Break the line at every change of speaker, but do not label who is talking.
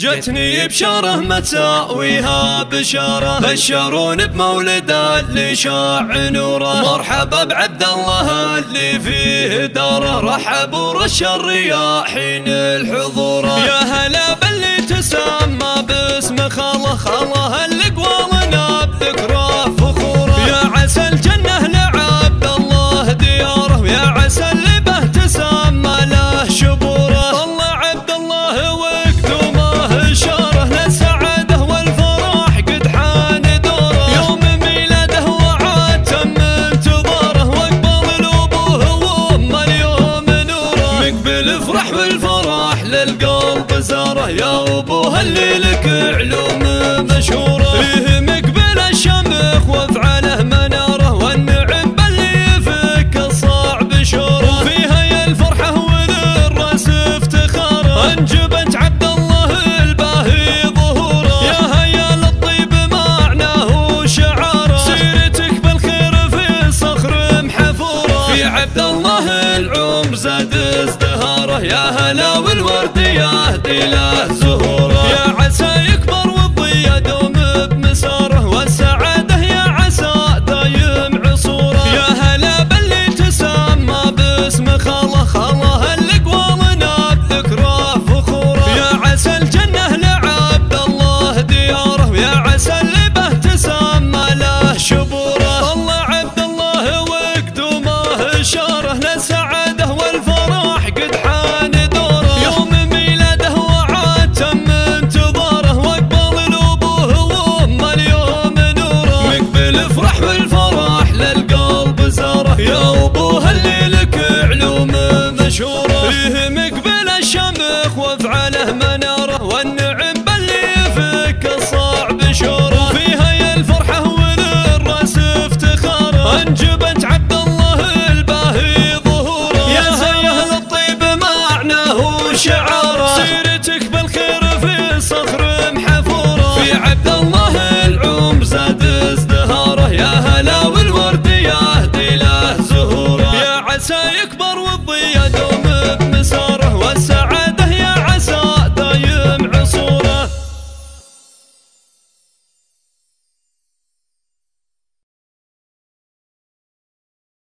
جتني بشاره متساويها بشاره، بشرون بمولد اللي شاع نوره. مرحبا بعبد الله اللي فيه داره، رحب ورش الرياحين الحضوره. يا هلا باللي تسمى باسم خاله، خاله اللي قوالنا بذكره فخوره. يا عسى الجنه لعبد الله دياره، ويا عسى اللي به تسمى له شبوره. طلع عبد الله وقدومه اشاره للسعاده والفرح قد حان دوره. يوم ميلاده وعاد تم انتظاره، واقبل الابوه وامه اليوم نوره. مقبل افرح والفرح للقلب زاره، يا ابوه اللي لك علوم مشهوره. فيه مقبل الشمخ وافعاله مناره، والنعم باللي يفك الصعب شوره. وفيها يا الفرحه وللراس افتخاره، انجبت عبد الله الباهي ظهوره. يا هيا للطيب معناه وشعاره، سيرتك بالخير في صخر محفوره. في عبد الله العمر زاد ازدهاره، يا هلا والورد يهدي له زهوره. يا عسى يكبر والضي يدوم بمساره، والسعاده يا عسى دايم عصوره. يا هلا باللي تسمى باسم خاله، خاله اللي قوالنا بذكره فخوره. يا عسى الجنه لعبد الله دياره، ويا عسى اللي به تسمى له شبوره. طلع عبد الله وقدومه اشاره للسعاده والفرح قد حان دوره. يوم ميلاده وعاد تم انتظاره، واقبل الابوه وامه اليوم نوره. مقبل افرح والفرح للقلب زاره، يا ابوه اللي لك علوم مشهوره. فيه مقبل الشمخ وافعاله مناره، والنعم باللي يفك الصعب شوره. وفيها يا الفرحه وللراس افتخاره، انجبت